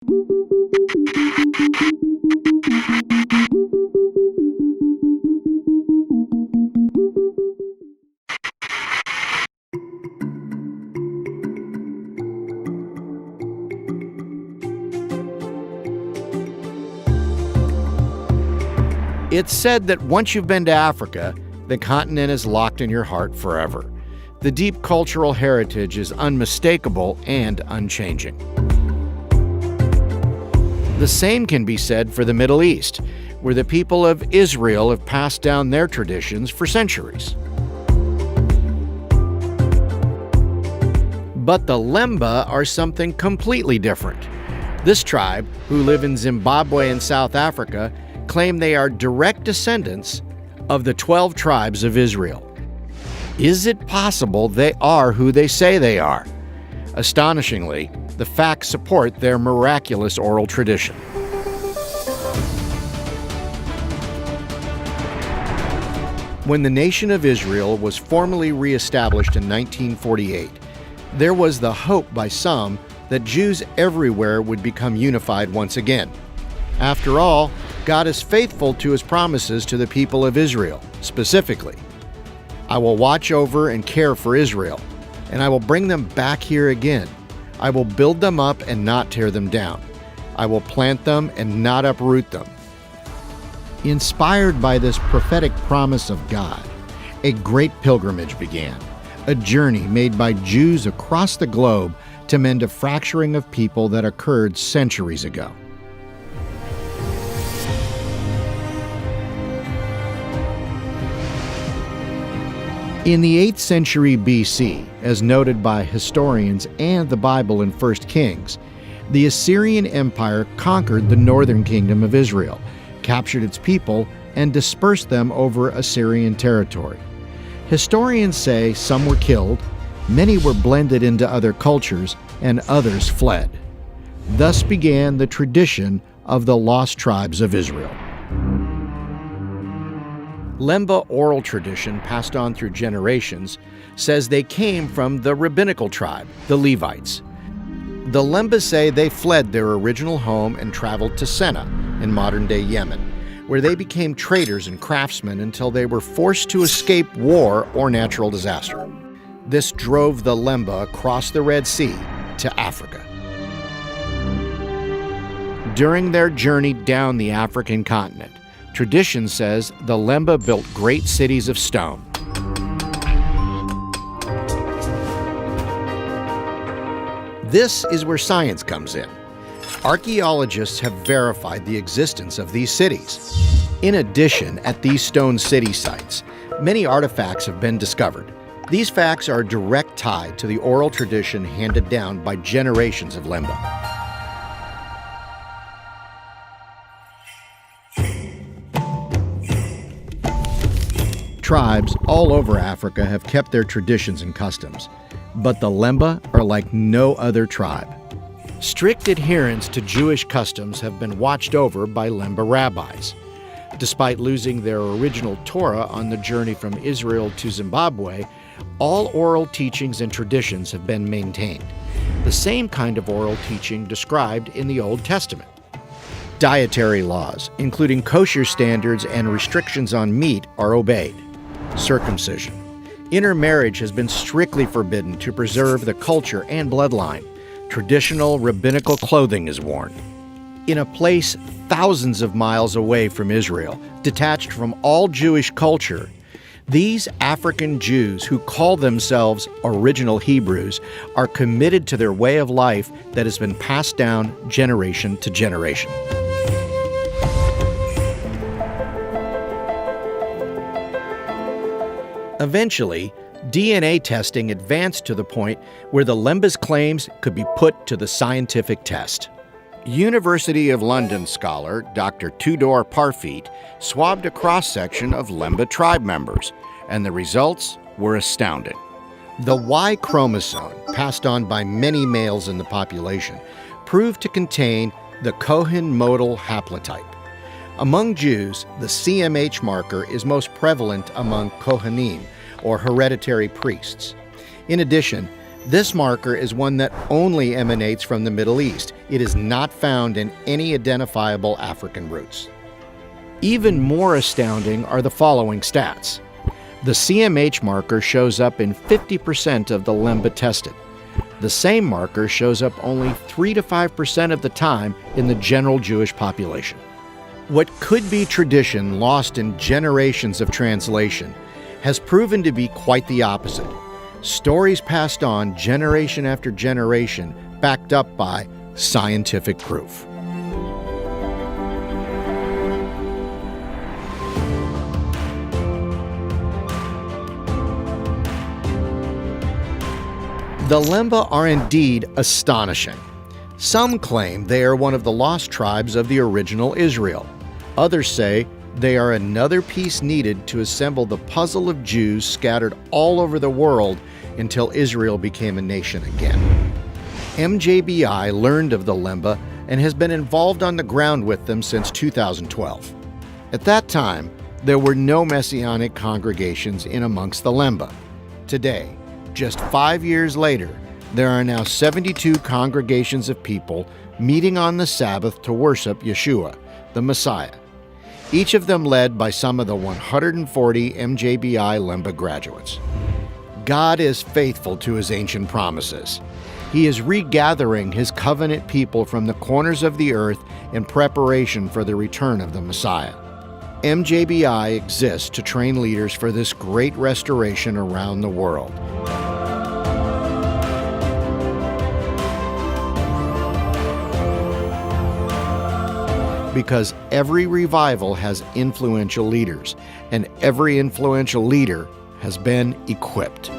It's said that once you've been to Africa, the continent is locked in your heart forever. The deep cultural heritage is unmistakable and unchanging. The same can be said for the Middle East, where the people of Israel have passed down their traditions for centuries. But the Lemba are something completely different. This tribe, who live in Zimbabwe and South Africa, claim they are direct descendants of the 12 tribes of Israel. Is it possible they are who they say they are? Astonishingly, the facts support their miraculous oral tradition. When the nation of Israel was formally reestablished in 1948, there was the hope by some that Jews everywhere would become unified once again. After all, God is faithful to his promises to the people of Israel. Specifically, I will watch over and care for Israel, and I will bring them back here again. I will build them up and not tear them down. I will plant them and not uproot them. Inspired by this prophetic promise of God, a great pilgrimage began, a journey made by Jews across the globe to mend a fracturing of people that occurred centuries ago. In the 8th century BC, as noted by historians and the Bible in 1 Kings, the Assyrian Empire conquered the northern kingdom of Israel, captured its people, and dispersed them over Assyrian territory. Historians say some were killed, many were blended into other cultures, and others fled. Thus began the tradition of the lost tribes of Israel. Lemba oral tradition passed on through generations says they came from the rabbinical tribe, the Levites. The Lemba say they fled their original home and traveled to Senna in modern-day Yemen, where they became traders and craftsmen until they were forced to escape war or natural disaster. This drove the Lemba across the Red Sea to Africa. During their journey down the African continent, tradition says the Lemba built great cities of stone. This is where science comes in. Archaeologists have verified the existence of these cities. In addition, at these stone city sites, many artifacts have been discovered. These facts are a direct tie to the oral tradition handed down by generations of Lemba. Tribes all over Africa have kept their traditions and customs, but the Lemba are like no other tribe. Strict adherence to Jewish customs have been watched over by Lemba rabbis. Despite losing their original Torah on the journey from Israel to Zimbabwe, all oral teachings and traditions have been maintained. The same kind of oral teaching described in the Old Testament. Dietary laws, including kosher standards and restrictions on meat, are obeyed. Circumcision. Intermarriage has been strictly forbidden to preserve the culture and bloodline. Traditional rabbinical clothing is worn. In a place thousands of miles away from Israel, detached from all Jewish culture, these African Jews who call themselves original Hebrews are committed to their way of life that has been passed down generation to generation. Eventually, DNA testing advanced to the point where the Lemba's claims could be put to the scientific test. University of London scholar Dr. Tudor Parfit swabbed a cross-section of Lemba tribe members, and the results were astounding. The Y chromosome, passed on by many males in the population, proved to contain the Kohen modal haplotype. Among Jews, the CMH marker is most prevalent among Kohanim, or hereditary priests. In addition, This marker is one that only emanates from the Middle East. It is not found in any identifiable African roots. Even more astounding are the following stats. The CMH marker shows up in 50% of the Lemba tested. The same marker shows up only 3 to 5% of the time in the general Jewish population. What could be tradition lost in generations of translation has proven to be quite the opposite. Stories passed on generation after generation, backed up by scientific proof. The Lemba are indeed astonishing. Some claim they are one of the lost tribes of the original Israel. Others say they are another piece needed to assemble the puzzle of Jews scattered all over the world until Israel became a nation again. MJBI learned of the Lemba and has been involved on the ground with them since 2012. At that time, there were no Messianic congregations in amongst the Lemba. Today, just 5 years later, there are now 72 congregations of people meeting on the Sabbath to worship Yeshua, the Messiah, each of them led by some of the 140 MJBI Lemba graduates. God is faithful to his ancient promises. He is regathering his covenant people from the corners of the earth in preparation for the return of the Messiah. MJBI exists to train leaders for this great restoration around the world. Because every revival has influential leaders, and every influential leader has been equipped.